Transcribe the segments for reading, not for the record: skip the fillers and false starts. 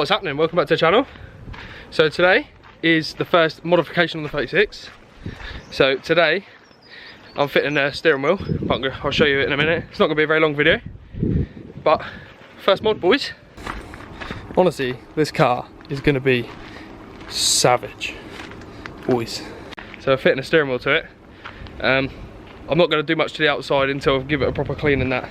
What's happening? Welcome back to the channel. So today is the first modification on the 36. So today I'm fitting a steering wheel. I'll show you it in a minute. It's not going to be a very long video, but first mod, boys. Honestly, this car is going to be savage, boys. So I'm fitting a steering wheel to it. I'm not going to do much to the outside until I give it a proper clean and that,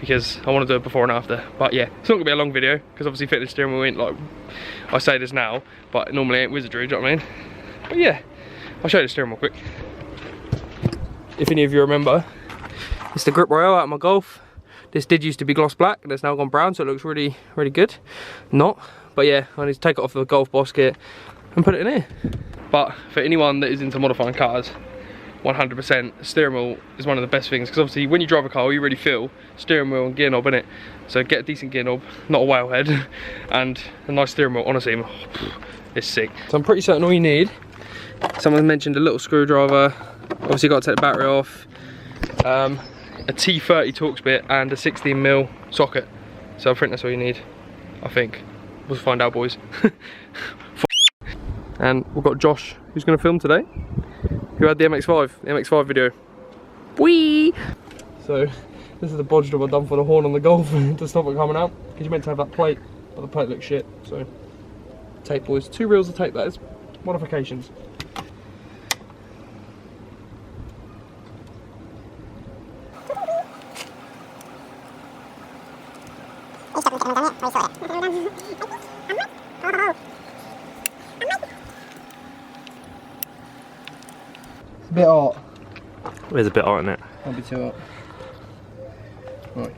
because I want to do it before and after. But yeah, it's not going to be a long video, because obviously fitting the steering wheel ain't, like I say this now, but it normally ain't wizardry, do you know what I mean? But yeah, I'll show you the steering wheel quick. If any of you remember, it's the grip rail out of my Golf. This did used to be gloss black and it's now gone brown, so it looks really, really good. Not, but yeah, I need to take it off the Golf basket and put it in here. But for anyone that is into modifying cars, 100% steering wheel is one of the best things, because obviously when you drive a car you really feel steering wheel and gear knob, innit? So get a decent gear knob, not a whale head, and a nice steering wheel. Honestly, it's sick. So I'm pretty certain all you need, someone mentioned a little screwdriver, obviously got to take the battery off, a T30 Torx bit and a 16mm socket. So I think that's all you need, I think. We'll find out, boys. And we've got Josh who's going to film today, who had the MX-5 video. Whee! So this is the bodge job I've done for the horn on the Golf to stop it coming out, because you meant to have that plate, but the plate looks shit. So tape, boys, 2 reels of tape, that is. Modifications. It's a bit hot. There's a bit hot in it. Can't be too hot. Right.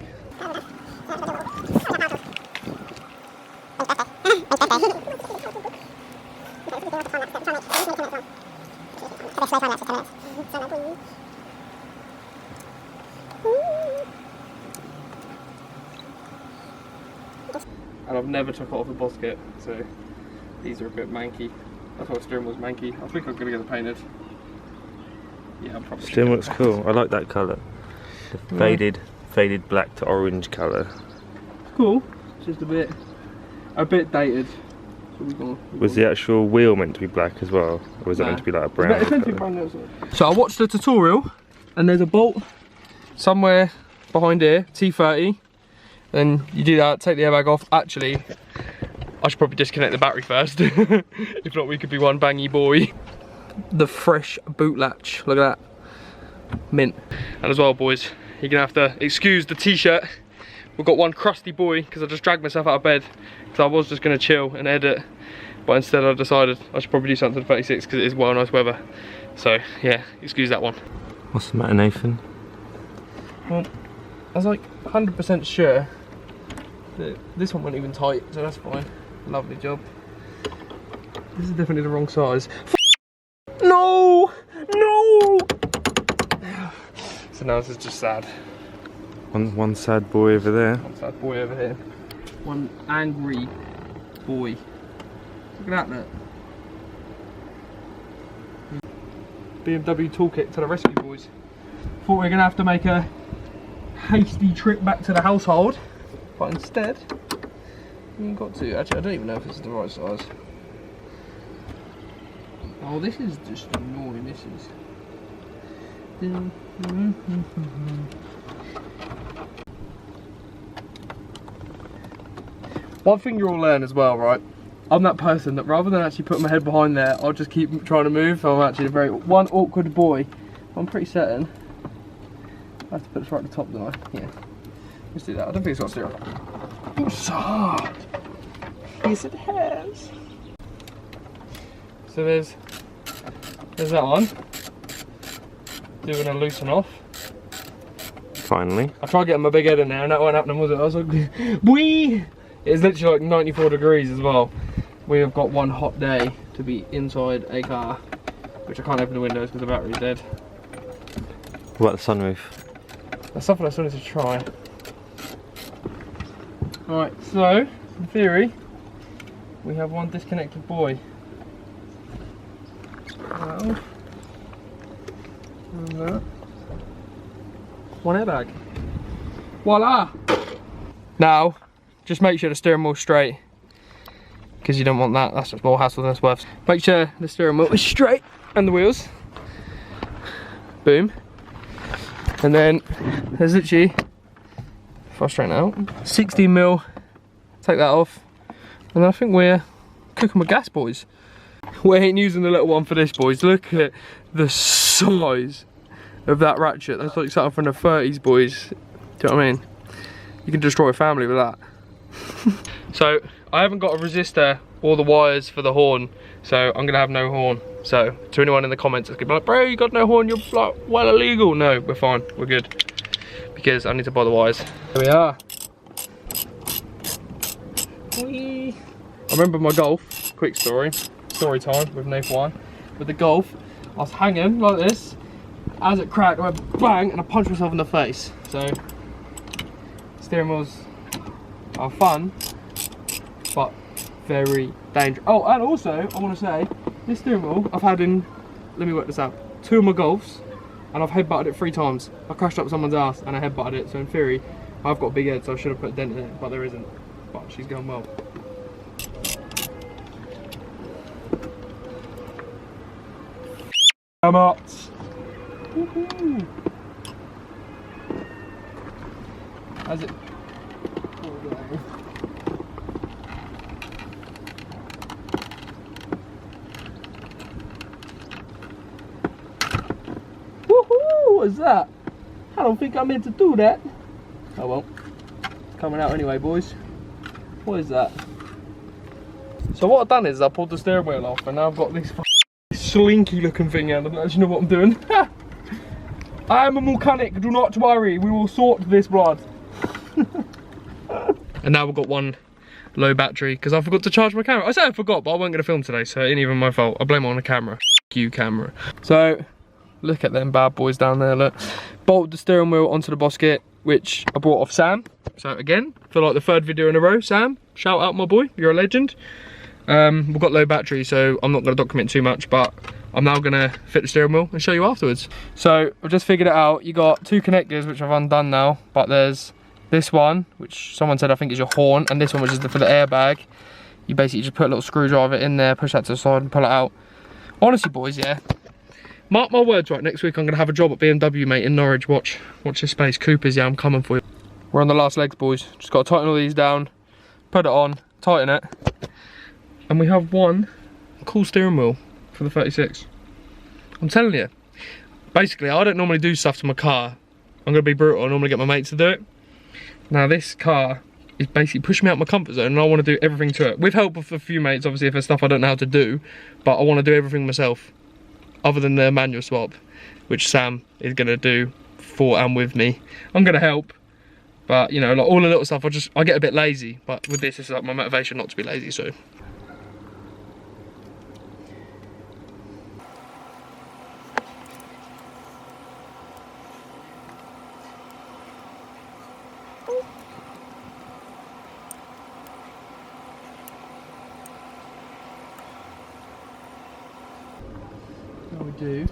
And I've never took it off the basket, so these are a bit manky. That's why the steering wheel's manky. I think I'm gonna get it painted. Yeah, I'm probably. Steering looks cool. I like that colour. The faded black to orange colour. Cool. Just a bit dated. Was the actual wheel meant to be black as well, or was it meant to be like a brown? It's meant to be brown. So I watched the tutorial, and there's a bolt somewhere behind here, T30. Then you do that, take the airbag off. Actually, I should probably disconnect the battery first. If not, we could be one bangy boy. The fresh boot latch, look at that. Mint. And as well, boys, you're gonna have to excuse the t-shirt. We've got one crusty boy, because I just dragged myself out of bed, because I was just gonna chill and edit, but instead I decided I should probably do something to the 36, because it is well nice weather. So yeah, excuse that one. What's the matter, Nathan? Well, I was like 100% sure that this one wasn't even tight, so that's fine. Lovely job. This is definitely the wrong size. No! No! So now this is just sad. One sad boy over there. One sad boy over here. One angry boy. Look at that, look. Bmw toolkit to the rescue, boys. Thought we were gonna have to make a hasty trip back to the household, but instead we got to. Actually, I don't even know if this is the right size. Oh, this is just annoying. This is. One thing you'll learn as well, right? I'm that person that rather than actually putting my head behind there, I'll just keep trying to move. So I'm actually a very awkward boy. I'm pretty certain I have to put this right at the top, don't I? Yeah. Let's do that. I don't think it's got steering. Oh, so hard. Yes, it has. So there's that one. Doing a loosen off. Finally. I tried getting my big head in there and that wasn't happening, was it? I was like, wee! It's literally like 94 degrees as well. We have got one hot day to be inside a car, which I can't open the windows because the battery's dead. What about the sunroof? That's something I still need to try. Alright, so, in theory, we have one disconnected boy. Well, and that. One airbag. Voila! Now, just make sure the steering wheel's straight. because you don't want that. That's just more hassle than it's worth. Make sure the steering wheel is straight and the wheels. Boom. And then there's literally, if I straighten out, 16mm. Take that off. And then I think we're cooking with gas, boys. We ain't using the little one for this, boys. Look at the size of that ratchet. That's like something from the 30s, boys. Do you know what I mean? You can destroy a family with that. So I haven't got a resistor or the wires for the horn, so I'm gonna have no horn. So to anyone in the comments that's gonna be like, bro, you got no horn, you're like well illegal. No, we're fine, we're good, because I need to buy the wires. Here we are. Whee. I remember my Golf, quick story time with Nathan one. With the Golf, I was hanging like this, as it cracked, I went bang, and I punched myself in the face. So steering wheels are fun, but very dangerous. Oh, and also I want to say, this steering wheel I've had in, let me work this out, 2 of my Golfs, and I've headbutted it 3 times. I crashed up someone's ass and I headbutted it, so in theory I've got a big head, so I should have put a dent in it, but there isn't. But she's going well. Come on. Woohoo! How's it? Woohoo! What is that? I don't think I meant to do that. Oh well. It's coming out anyway, boys. What is that? So what I've done is I pulled the steering wheel off, and now I've got this slinky looking thing here. I don't actually know what I'm doing. I am a mechanic, do not worry, we will sort this, blood. And now we've got one low battery because I forgot to charge my camera. I say I forgot, but I wasn't going to film today, so it ain't even my fault. I blame it on the camera. F you, camera. So look at them bad boys down there, look. Bolted the steering wheel onto the bosket, which I bought off Sam. So again, for like the 3rd video in a row, Sam, shout out my boy, you're a legend. We've got low battery, so I'm not going to document too much, but I'm now going to fit the steering wheel and show you afterwards. So I've just figured it out. You got 2 connectors, which I've undone now, but there's this one, which someone said I think is your horn, and this one, which is for the airbag. You basically just put a little screwdriver in there, push that to the side and pull it out. Honestly, boys, yeah, mark my words, right, next week I'm going to have a job at Bmw, mate, in Norwich. Watch this space. Coopers, yeah, I'm coming for you. We're on the last legs, boys. Just got to tighten all these down, put it on, tighten it, and we have one cool steering wheel for the 36. I'm telling you, basically I don't normally do stuff to my car. I'm gonna be brutal, I normally get my mates to do it. Now this car is basically pushing me out my comfort zone, and I want to do everything to it. With help of a few mates, obviously, if there's stuff I don't know how to do, but I want to do everything myself, other than the manual swap, which Sam is gonna do for and with me. I'm gonna help, but you know, like all the little stuff, I get a bit lazy, but with this, it's like my motivation not to be lazy, so. What we do,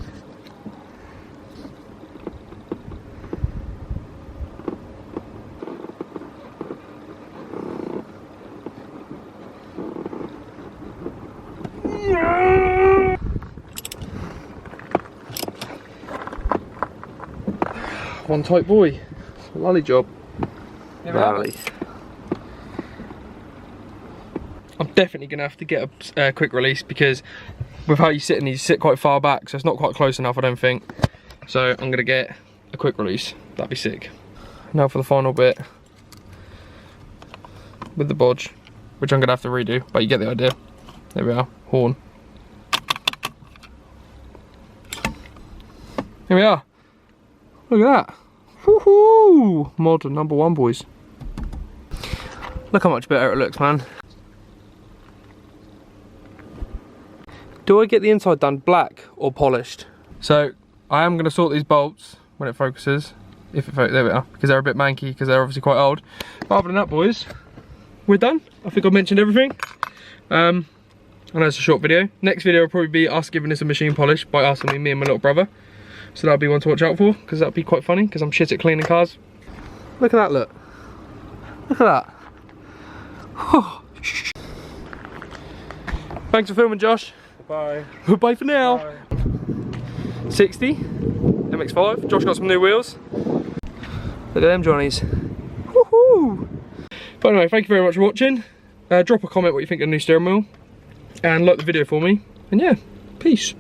one tight boy, it's a lolly job. Valley. I'm definitely gonna have to get a quick release, because with how you sit, and you sit quite far back, so it's not quite close enough, I don't think. So I'm gonna get a quick release. That'd be sick. Now for the final bit with the bodge, which I'm gonna have to redo, but you get the idea. There we are, horn. Here we are. Look at that. Woohoo! Modern #1, boys. Look how much better it looks, man. Do I get the inside done black or polished? So I am going to sort these bolts when it focuses. If it focuses, there we are, because they're a bit manky, because they're obviously quite old. But other than that, boys, we're done. I think I've mentioned everything. I know it's a short video. Next video will probably be us giving this a machine polish by us and me and my little brother. So that'll be one to watch out for, because that'll be quite funny, because I'm shit at cleaning cars. Look at that, look. Look at that. Thanks for filming, Josh. Bye. Bye for now. Bye. 60 MX-5. Josh got some new wheels. Look at them Johnnies. Woohoo! But anyway, thank you very much for watching. Drop a comment what you think of the new steering wheel, and like the video for me. And yeah, peace.